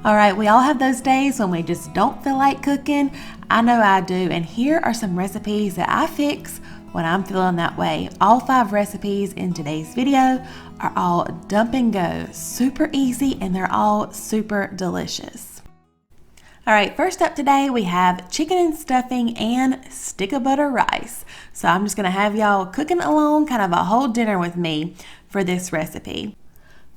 All right, we all have those days when we just don't feel like cooking. I know I do, and here are some recipes that I fix when I'm feeling that way. All 5 recipes in today's video are all dump and go, super easy, and they're all super delicious. All right, first up today we have chicken and stuffing and stick of butter rice. So I'm just gonna have y'all cooking along kind of a whole dinner with me for this recipe.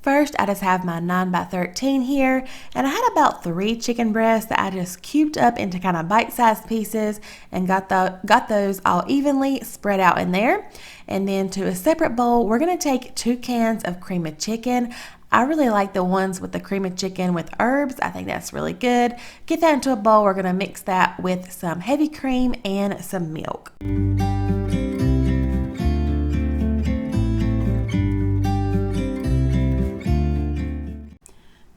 First, I just have my 9x13 here, and I had about 3 chicken breasts that I just cubed up into kind of bite-sized pieces and got those all evenly spread out in there. And then to a separate bowl, we're gonna take 2 cans of cream of chicken. I really like the ones with the cream of chicken with herbs. I think that's really good. Get that into a bowl. We're gonna mix that with some heavy cream and some milk.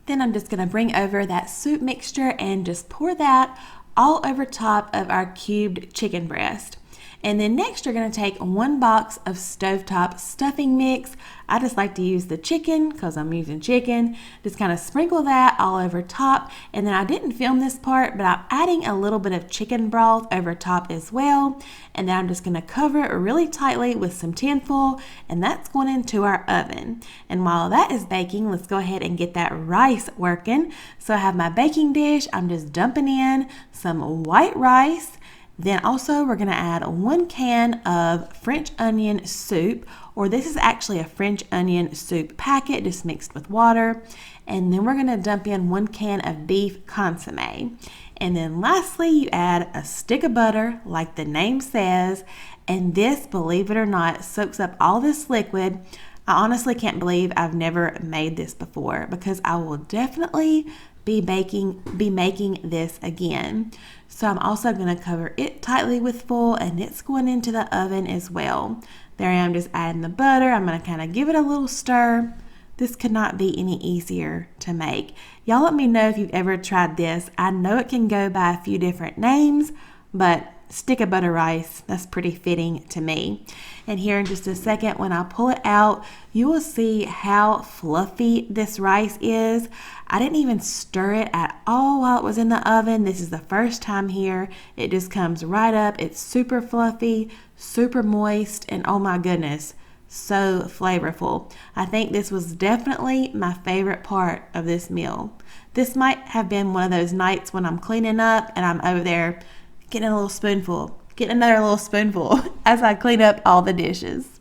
Then I'm just gonna bring over that soup mixture and just pour that all over top of our cubed chicken breast. And then next you're gonna take 1 box of stovetop stuffing mix. I just like to use the chicken because I'm using chicken. Just kind of sprinkle that all over top. And then I didn't film this part, but I'm adding a little bit of chicken broth over top as well. And then I'm just gonna cover it really tightly with some tin foil, and that's going into our oven. And while that is baking, let's go ahead and get that rice working. So I have my baking dish. I'm just dumping in some white rice. Then also we're gonna add 1 can of French onion soup, or this is actually a French onion soup packet just mixed with water. And then we're gonna dump in 1 can of beef consomme. And then lastly, you add a stick of butter, like the name says. And this, believe it or not, soaks up all this liquid. I honestly can't believe I've never made this before, because I will definitely be making this again. So I'm also going to cover it tightly with foil, and it's going into the oven as well. There I am, just adding the butter. I'm going to kind of give it a little stir. This could not be any easier to make. Y'all let me know if you've ever tried this. I know it can go by a few different names, but stick of butter rice, that's pretty fitting to me. And here in just a second, when I pull it out, you will see how fluffy this rice is. I didn't even stir it at all while it was in the oven. This is the first time here. It just comes right up. It's super fluffy, super moist, and oh my goodness, so flavorful. I think this was definitely my favorite part of this meal. This might have been one of those nights when I'm cleaning up and I'm over there getting another little spoonful as I clean up all the dishes.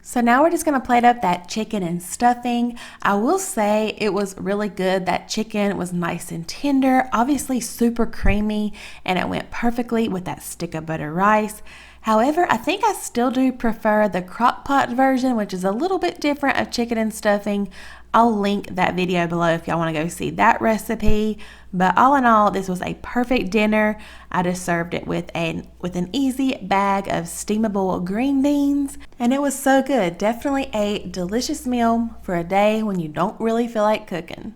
So now we're just gonna plate up that chicken and stuffing. I will say it was really good. That chicken was nice and tender, obviously super creamy, and it went perfectly with that stick of butter rice. However, I think I still do prefer the crock pot version, which is a little bit different of chicken and stuffing. I'll link that video below if y'all want to go see that recipe. But all in all, this was a perfect dinner. I just served it with an easy bag of steamable green beans, and it was so good. Definitely a delicious meal for a day when you don't really feel like cooking.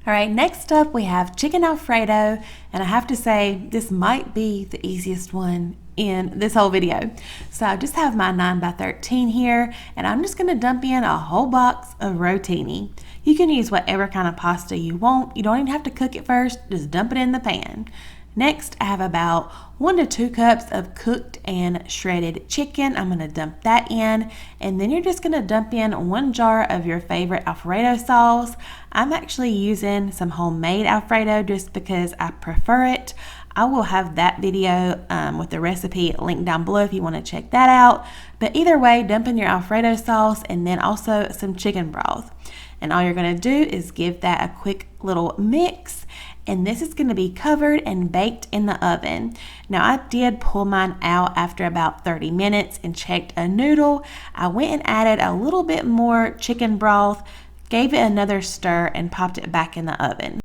All right, next up we have chicken Alfredo, and I have to say this might be the easiest one in this whole video. So I just have my 9x13 here, and I'm just gonna dump in a whole box of Rotini. You can use whatever kind of pasta you want. You don't even have to cook it first, just dump it in the pan. Next, I have about 1 to 2 cups of cooked and shredded chicken. I'm gonna dump that in, and then you're just gonna dump in 1 jar of your favorite Alfredo sauce. I'm actually using some homemade Alfredo just because I prefer it. I will have that video with the recipe linked down below if you want to check that out. But either way, dump in your Alfredo sauce and then also some chicken broth. And all you're going to do is give that a quick little mix. And this is going to be covered and baked in the oven. Now I did pull mine out after about 30 minutes and checked a noodle. I went and added a little bit more chicken broth, gave it another stir, and popped it back in the oven.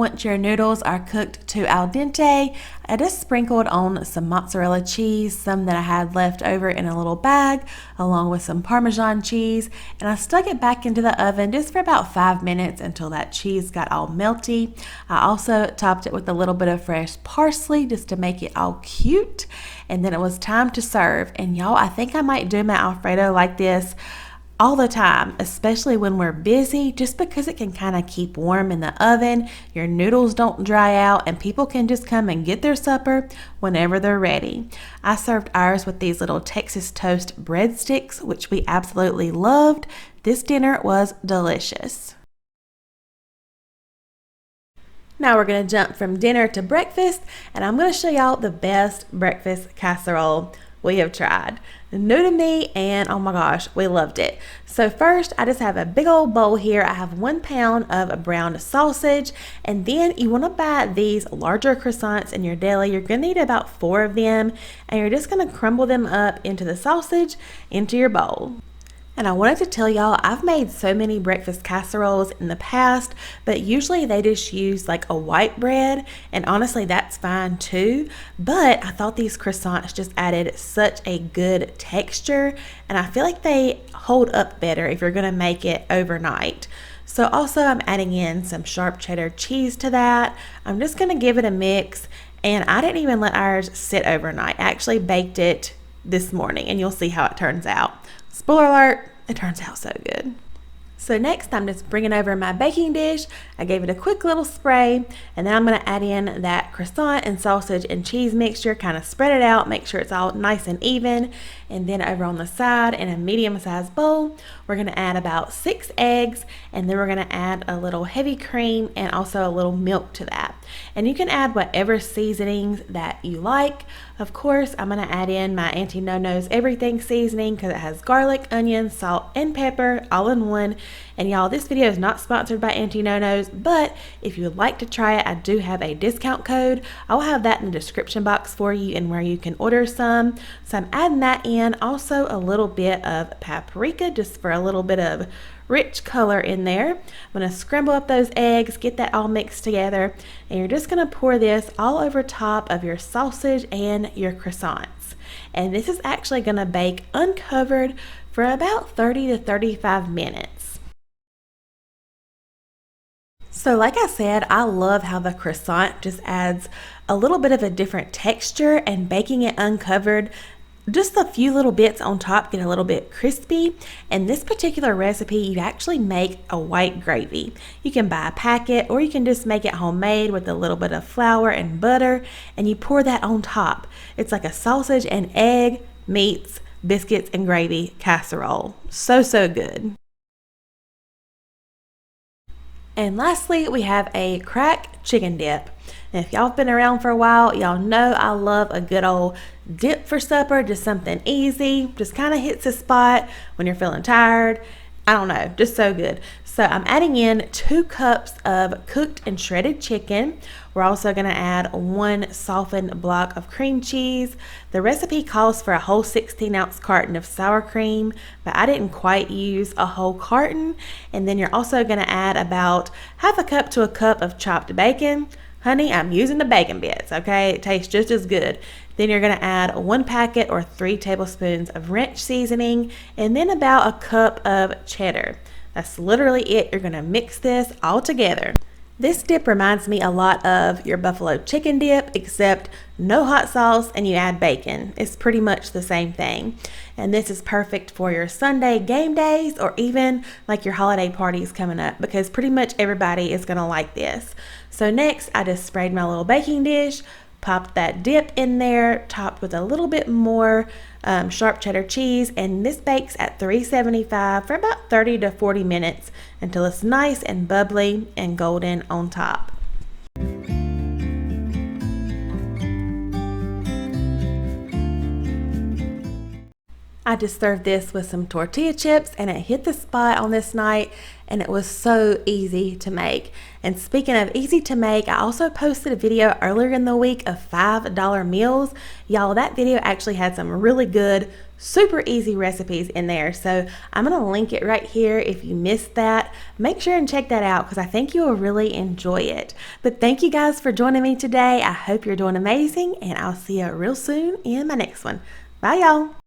Once your noodles are cooked to al dente, I just sprinkled on some mozzarella cheese, some that I had left over in a little bag, along with some Parmesan cheese, and I stuck it back into the oven just for about 5 minutes until that cheese got all melty. I also topped it with a little bit of fresh parsley just to make it all cute, and then it was time to serve. And y'all, I think I might do my Alfredo like this all the time, especially when we're busy, just because it can kind of keep warm in the oven, your noodles don't dry out, and people can just come and get their supper whenever they're ready. I served ours with these little Texas toast breadsticks, which we absolutely loved. This dinner was delicious. Now we're going to jump from dinner to breakfast, and I'm going to show y'all the best breakfast casserole we have tried. New to me, and oh my gosh, we loved it. So first, I just have a big old bowl here. I have 1 pound of brown sausage, and then you want to buy these larger croissants in your deli. You're going to need about 4 of them, and you're just going to crumble them up into the sausage into your bowl. And I wanted to tell y'all, I've made so many breakfast casseroles in the past, but usually they just use like a white bread, and honestly that's fine too. But I thought these croissants just added such a good texture, and I feel like they hold up better if you're gonna make it overnight. So also I'm adding in some sharp cheddar cheese to that. I'm just gonna give it a mix, and I didn't even let ours sit overnight. I actually baked it this morning, and you'll see how it turns out. Spoiler alert, it turns out so good. So next, I'm just bringing over my baking dish. I gave it a quick little spray, and then I'm going to add in that croissant and sausage and cheese mixture, kind of spread it out, make sure it's all nice and even. And then over on the side, in a medium-sized bowl, we're going to add about 6 eggs, and then we're going to add a little heavy cream and also a little milk to that. And you can add whatever seasonings that you like. Of course, I'm going to add in my Auntie No-No's Everything seasoning because it has garlic, onion, salt, and pepper all in one. And y'all, this video is not sponsored by Auntie No-No's, but if you would like to try it, I do have a discount code. I'll have that in the description box for you and where you can order some. So I'm adding that in. Also a little bit of paprika just for a little bit of rich color in there. I'm going to scramble up those eggs, get that all mixed together, and you're just going to pour this all over top of your sausage and your croissants. And this is actually going to bake uncovered for about 30 to 35 minutes. So like I said, I love how the croissant just adds a little bit of a different texture, and baking it uncovered, just a few little bits on top get a little bit crispy. And this particular recipe, you actually make a white gravy. You can buy a packet, or you can just make it homemade with a little bit of flour and butter, and you pour that on top. It's like a sausage and egg meats, biscuits, and gravy casserole. So good. And lastly, we have a crack chicken dip. And if y'all have been around for a while, y'all know I love a good old dip for supper, just something easy, just kind of hits a spot when you're feeling tired. I don't know, just so good. So I'm adding in 2 cups of cooked and shredded chicken. We're also going to add 1 softened block of cream cheese. The recipe calls for a whole 16-ounce carton of sour cream, but I didn't quite use a whole carton. And then you're also going to add about half a cup to a cup of chopped bacon. Honey, I'm using the bacon bits, okay? It tastes just as good. Then you're going to add 1 packet or 3 tablespoons of ranch seasoning, and then about a cup of cheddar. That's literally it. You're going to mix this all together. This dip reminds me a lot of your buffalo chicken dip, except no hot sauce and you add bacon. It's pretty much the same thing. And this is perfect for your Sunday game days, or even like your holiday parties coming up, because pretty much everybody is going to like this. So next, I just sprayed my little baking dish, popped that dip in there, topped with a little bit more sharp cheddar cheese, and this bakes at 375 for about 30 to 40 minutes until it's nice and bubbly and golden on top. I just served this with some tortilla chips and it hit the spot on this night, and it was so easy to make. And speaking of easy to make, I also posted a video earlier in the week of $5 meals. Y'all, that video actually had some really good, super easy recipes in there. So I'm going to link it right here if you missed that. Make sure and check that out because I think you will really enjoy it. But thank you guys for joining me today. I hope you're doing amazing, and I'll see you real soon in my next one. Bye, y'all.